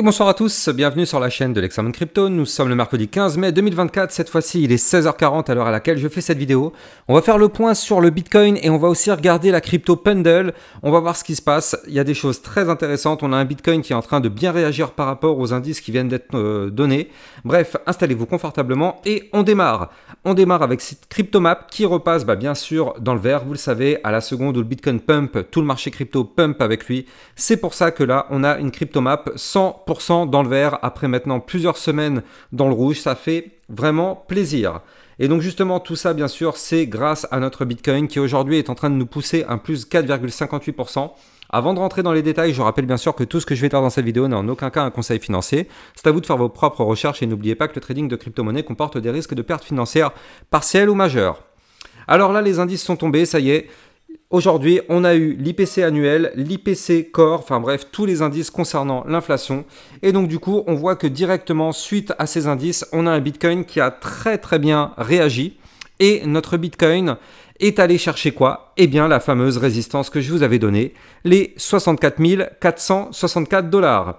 bonsoir à tous, bienvenue sur la chaîne de l'Examen Crypto. Nous sommes le mercredi 15 mai 2024, cette fois-ci il est 16h40 à l'heure à laquelle je fais cette vidéo. On va faire le point sur le Bitcoin et on va aussi regarder la crypto Pendle. On va voir ce qui se passe, il y a des choses très intéressantes. On a un Bitcoin qui est en train de bien réagir par rapport aux indices qui viennent d'être donnés. Bref, installez-vous confortablement et on démarre. On démarre avec cette cryptomap qui repasse bien sûr dans le vert. Vous le savez, à la seconde où le Bitcoin pump, tout le marché crypto pump avec lui. C'est pour ça que là, on a une cryptomap 100% dans le vert après maintenant plusieurs semaines dans le rouge. Ça fait vraiment plaisir. Et donc justement, tout ça, bien sûr, c'est grâce à notre Bitcoin qui aujourd'hui est en train de nous pousser un plus 4,58%. Avant de rentrer dans les détails, je rappelle bien sûr que tout ce que je vais dire dans cette vidéo n'est en aucun cas un conseil financier. C'est à vous de faire vos propres recherches et n'oubliez pas que le trading de crypto-monnaie comporte des risques de pertes financières partielles ou majeures. Alors là, les indices sont tombés, ça y est. Aujourd'hui, on a eu l'IPC annuel, l'IPC core, enfin bref, tous les indices concernant l'inflation. Et donc du coup, on voit que directement, suite à ces indices, on a un Bitcoin qui a très bien réagi. Et notre Bitcoin est allé chercher quoi? Eh bien, la fameuse résistance que je vous avais donnée, les 64 464 $.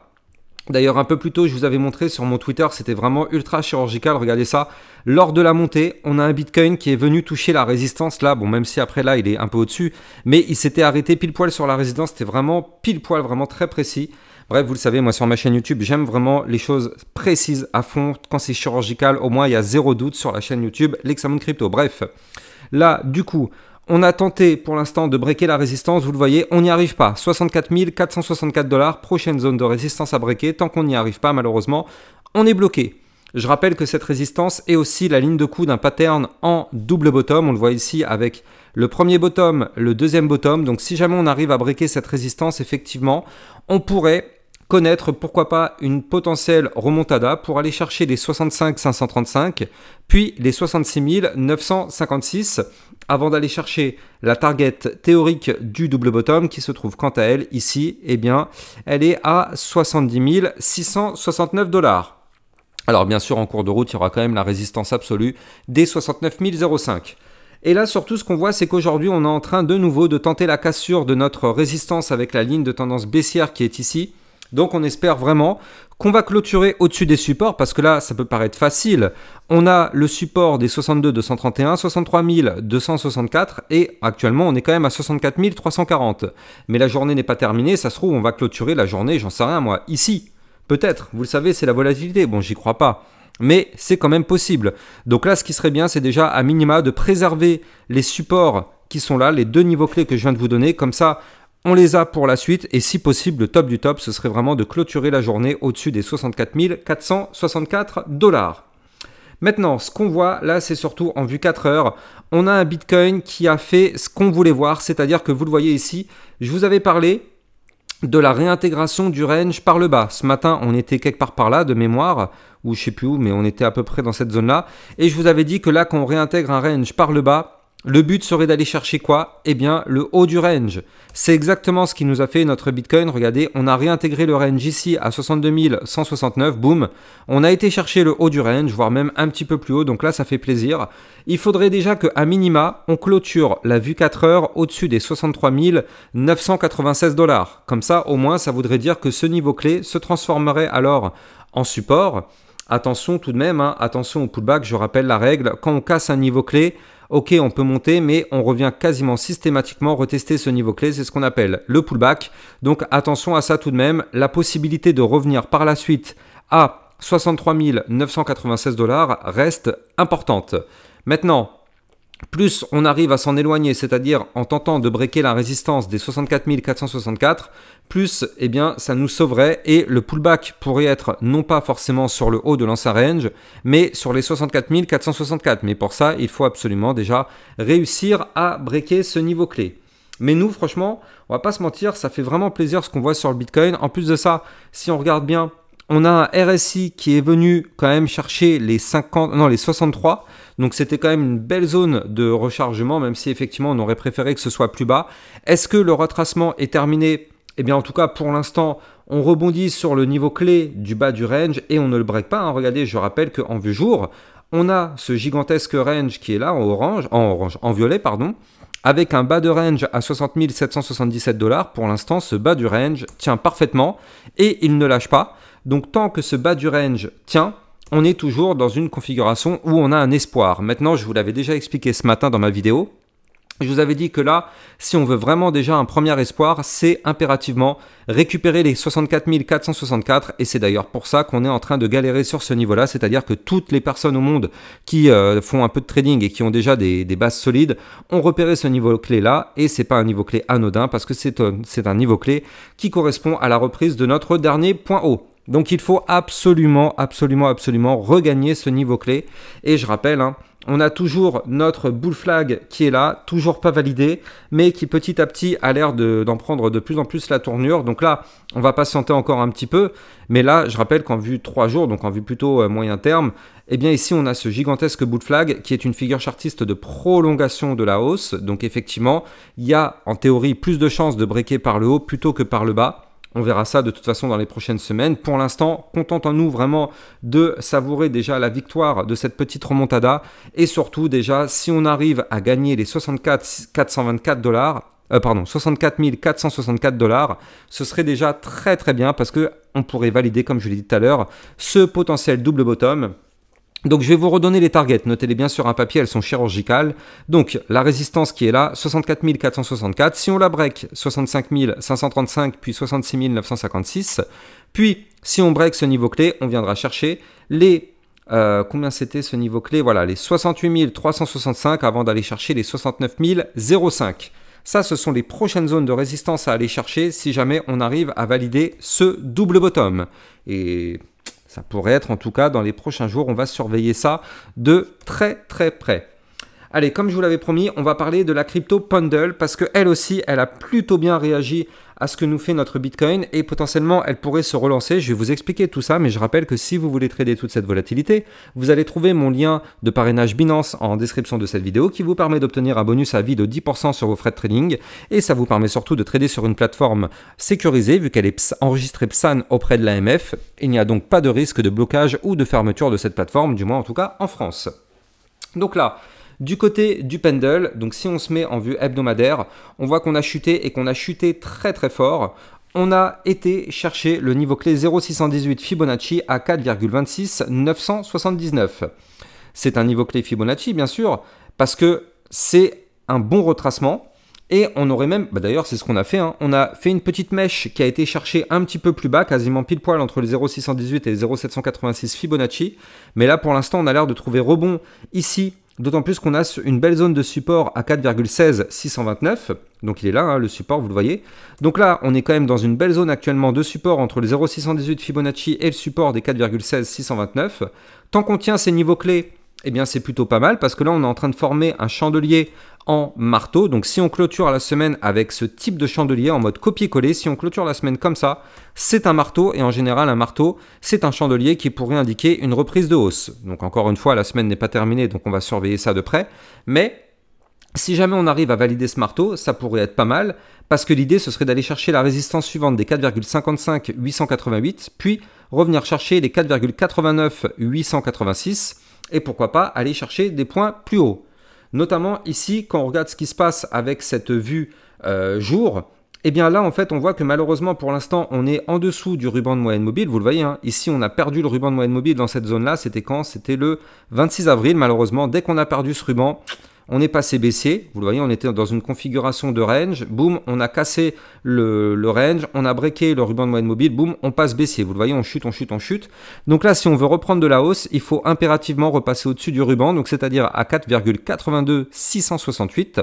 D'ailleurs, un peu plus tôt, je vous avais montré sur mon Twitter, c'était vraiment ultra chirurgical. Regardez ça. Lors de la montée, on a un Bitcoin qui est venu toucher la résistance là. Bon, même si après là, il est un peu au-dessus. Mais il s'était arrêté pile poil sur la résistance. C'était vraiment pile poil, vraiment très précis. Bref, vous le savez, moi sur ma chaîne YouTube, j'aime vraiment les choses précises à fond. Quand c'est chirurgical, au moins, il y a zéro doute sur la chaîne YouTube, l'Examen Crypto. Bref, là, du coup... on a tenté pour l'instant de breaker la résistance, vous le voyez, on n'y arrive pas. 64 464 $, prochaine zone de résistance à breaker. Tant qu'on n'y arrive pas, malheureusement, on est bloqué. Je rappelle que cette résistance est aussi la ligne de coup d'un pattern en double bottom. On le voit ici avec le premier bottom, le deuxième bottom. Donc si jamais on arrive à breaker cette résistance, effectivement, on pourrait connaître, pourquoi pas, une potentielle remontada pour aller chercher les 65 535, puis les 66 956, avant d'aller chercher la target théorique du double bottom qui se trouve quant à elle ici, eh bien, elle est à 70 669 $. Alors bien sûr, en cours de route, il y aura quand même la résistance absolue des 69 005. Et là, surtout, ce qu'on voit, c'est qu'aujourd'hui, on est en train de nouveau de tenter la cassure de notre résistance avec la ligne de tendance baissière qui est ici. Donc on espère vraiment qu'on va clôturer au-dessus des supports parce que là ça peut paraître facile. On a le support des 62 231, 63 264 et actuellement on est quand même à 64 340. Mais la journée n'est pas terminée, ça se trouve on va clôturer la journée, j'en sais rien moi, ici. Peut-être, vous le savez, c'est la volatilité, bon j'y crois pas. Mais c'est quand même possible. Donc là ce qui serait bien c'est déjà à minima de préserver les supports qui sont là, les deux niveaux clés que je viens de vous donner, comme ça... on les a pour la suite et si possible, le top du top, ce serait vraiment de clôturer la journée au-dessus des 64 464 $. Maintenant, ce qu'on voit là, c'est surtout en vue 4 heures. On a un Bitcoin qui a fait ce qu'on voulait voir, c'est-à-dire que vous le voyez ici, je vous avais parlé de la réintégration du range par le bas. Ce matin, on était quelque part par là de mémoire, ou je sais plus où, mais on était à peu près dans cette zone-là. Et je vous avais dit que là, quand on réintègre un range par le bas, le but serait d'aller chercher quoi? Eh bien, le haut du range. C'est exactement ce qui nous a fait notre Bitcoin. Regardez, on a réintégré le range ici à 62 169. Boum. On a été chercher le haut du range, voire même un petit peu plus haut. Donc là, ça fait plaisir. Il faudrait déjà qu'à minima, on clôture la vue 4 heures au-dessus des 63 996 $. Comme ça, au moins, ça voudrait dire que ce niveau clé se transformerait alors en support. Attention tout de même, hein, attention au pullback. Je rappelle la règle. Quand on casse un niveau clé, ok, on peut monter, mais on revient quasiment systématiquement retester ce niveau clé. C'est ce qu'on appelle le pullback. Donc, attention à ça tout de même. La possibilité de revenir par la suite à 63 996 $ reste importante. Maintenant, plus on arrive à s'en éloigner, c'est-à-dire en tentant de breaker la résistance des 64 464, plus eh bien, ça nous sauverait et le pullback pourrait être non pas forcément sur le haut de l'ancien range, mais sur les 64 464. Mais pour ça, il faut absolument déjà réussir à breaker ce niveau clé. Mais nous, franchement, on va pas se mentir, ça fait vraiment plaisir ce qu'on voit sur le Bitcoin. En plus de ça, si on regarde bien, on a un RSI qui est venu quand même chercher les 63. Donc c'était quand même une belle zone de rechargement, même si effectivement on aurait préféré que ce soit plus bas. Est-ce que le retracement est terminé? Eh bien en tout cas pour l'instant, on rebondit sur le niveau clé du bas du range et on ne le break pas. Hein. Regardez, je rappelle qu'en vue jour, on a ce gigantesque range qui est là en violet, pardon. avec un bas de range à 60 777 $. Pour l'instant, ce bas du range tient parfaitement et il ne lâche pas. Donc tant que ce bas du range tient, on est toujours dans une configuration où on a un espoir. Maintenant, je vous l'avais déjà expliqué ce matin dans ma vidéo. Je vous avais dit que là, si on veut vraiment déjà un premier espoir, c'est impérativement récupérer les 64 464 et c'est d'ailleurs pour ça qu'on est en train de galérer sur ce niveau-là, c'est-à-dire que toutes les personnes au monde qui font un peu de trading et qui ont déjà des bases solides ont repéré ce niveau clé-là et c'est pas un niveau clé anodin parce que c'est un niveau clé qui correspond à la reprise de notre dernier point haut. Donc il faut absolument regagner ce niveau clé et je rappelle, on a toujours notre bull flag qui est là, toujours pas validé, mais qui petit à petit a l'air d'en prendre de plus en plus la tournure. Donc là, on va patienter encore un petit peu, mais là, je rappelle qu'en vue 3 jours, donc en vue plutôt moyen terme, eh bien ici, on a ce gigantesque bull flag qui est une figure chartiste de prolongation de la hausse. Donc effectivement, il y a en théorie plus de chances de breaker par le haut plutôt que par le bas. On verra ça de toute façon dans les prochaines semaines. Pour l'instant, contentons-nous vraiment de savourer déjà la victoire de cette petite remontada. Et surtout déjà, si on arrive à gagner les 64 424 $, 64 464 $, ce serait déjà très bien parce qu'on pourrait valider, comme je l'ai dit tout à l'heure, ce potentiel double bottom. Donc je vais vous redonner les targets, notez-les bien sur un papier, elles sont chirurgicales. Donc la résistance qui est là, 64 464, si on la break, 65 535, puis 66 956. Puis si on break ce niveau clé, on viendra chercher les... combien c'était ce niveau clé? Voilà, les 68 365 avant d'aller chercher les 69 005. Ça, ce sont les prochaines zones de résistance à aller chercher si jamais on arrive à valider ce double bottom. Et... ça pourrait être en tout cas dans les prochains jours, on va surveiller ça de très près. Allez, comme je vous l'avais promis, on va parler de la crypto Pendle parce qu'elle aussi, elle a plutôt bien réagi à ce que nous fait notre Bitcoin et potentiellement, elle pourrait se relancer. Je vais vous expliquer tout ça, mais je rappelle que si vous voulez trader toute cette volatilité, vous allez trouver mon lien de parrainage Binance en description de cette vidéo qui vous permet d'obtenir un bonus à vie de 10% sur vos frais de trading et ça vous permet surtout de trader sur une plateforme sécurisée vu qu'elle est enregistrée PSAN auprès de l'AMF. Il n'y a donc pas de risque de blocage ou de fermeture de cette plateforme, du moins en tout cas en France. Donc là, du côté du pendule, donc si on se met en vue hebdomadaire, on voit qu'on a chuté et qu'on a chuté très fort. On a été chercher le niveau clé 0,618 Fibonacci à 4,26 979. C'est un niveau clé Fibonacci bien sûr parce que c'est un bon retracement. Et on aurait même, d'ailleurs c'est ce qu'on a fait, on a fait une petite mèche qui a été cherchée un petit peu plus bas, quasiment pile poil entre les 0,618 et les 0,786 Fibonacci. Mais là pour l'instant on a l'air de trouver rebond ici, d'autant plus qu'on a une belle zone de support à 4,16 629. Donc il est là, le support, vous le voyez. Donc là on est quand même dans une belle zone actuellement de support entre les 0,618 Fibonacci et le support des 4,16 629. Tant qu'on tient ces niveaux clés, eh bien c'est plutôt pas mal parce que là on est en train de former un chandelier en marteau. Donc si on clôture la semaine avec ce type de chandelier en mode copier-coller, si on clôture la semaine comme ça, c'est un marteau et en général un marteau c'est un chandelier qui pourrait indiquer une reprise de hausse. Donc encore une fois la semaine n'est pas terminée donc on va surveiller ça de près. Mais si jamais on arrive à valider ce marteau, ça pourrait être pas mal parce que l'idée ce serait d'aller chercher la résistance suivante des 4,55 888 puis revenir chercher les 4,89 886 et pourquoi pas aller chercher des points plus hauts. Notamment ici, quand on regarde ce qui se passe avec cette vue jour, et bien là en fait on voit que malheureusement pour l'instant on est en dessous du ruban de moyenne mobile, vous le voyez, ici on a perdu le ruban de moyenne mobile dans cette zone là, c'était quand? C'était le 26 avril malheureusement, dès qu'on a perdu ce ruban, on est passé baissier, vous le voyez, on était dans une configuration de range, boum, on a cassé le range, on a breaké le ruban de moyenne mobile, boum, on passe baissier, vous le voyez, on chute. Donc là, si on veut reprendre de la hausse, il faut impérativement repasser au-dessus du ruban, donc c'est-à-dire à 4,82 668.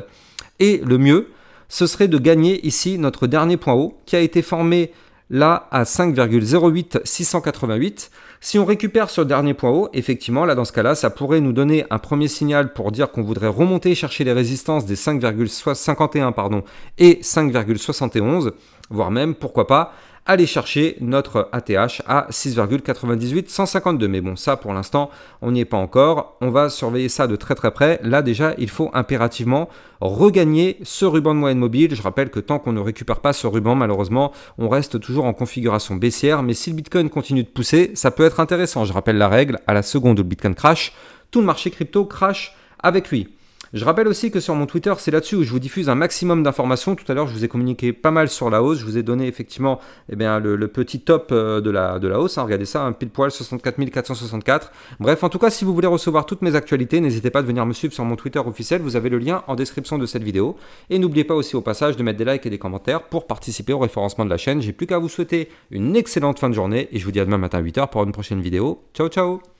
Et le mieux, ce serait de gagner ici notre dernier point haut qui a été formé là à 5,08 688. Si on récupère ce dernier point haut, effectivement, là dans ce cas-là, ça pourrait nous donner un premier signal pour dire qu'on voudrait remonter chercher les résistances des 5,51 et 5,71, voire même, pourquoi pas, aller chercher notre ATH à 6,98 152. Mais bon, ça pour l'instant, on n'y est pas encore. On va surveiller ça de très près. Là déjà, il faut impérativement regagner ce ruban de moyenne mobile. Je rappelle que tant qu'on ne récupère pas ce ruban, malheureusement, on reste toujours en configuration baissière. Mais si le Bitcoin continue de pousser, ça peut être intéressant. Je rappelle la règle, à la seconde où le Bitcoin crash, tout le marché crypto crash avec lui. Je rappelle aussi que sur mon Twitter, c'est là-dessus où je vous diffuse un maximum d'informations. Tout à l'heure, je vous ai communiqué pas mal sur la hausse. Je vous ai donné effectivement le petit top de la hausse. Regardez ça, un pile poil 64 464. Bref, en tout cas, si vous voulez recevoir toutes mes actualités, n'hésitez pas à venir me suivre sur mon Twitter officiel. Vous avez le lien en description de cette vidéo. Et n'oubliez pas aussi au passage de mettre des likes et des commentaires pour participer au référencement de la chaîne. J'ai plus qu'à vous souhaiter une excellente fin de journée et je vous dis à demain matin à 8h pour une prochaine vidéo. Ciao, ciao!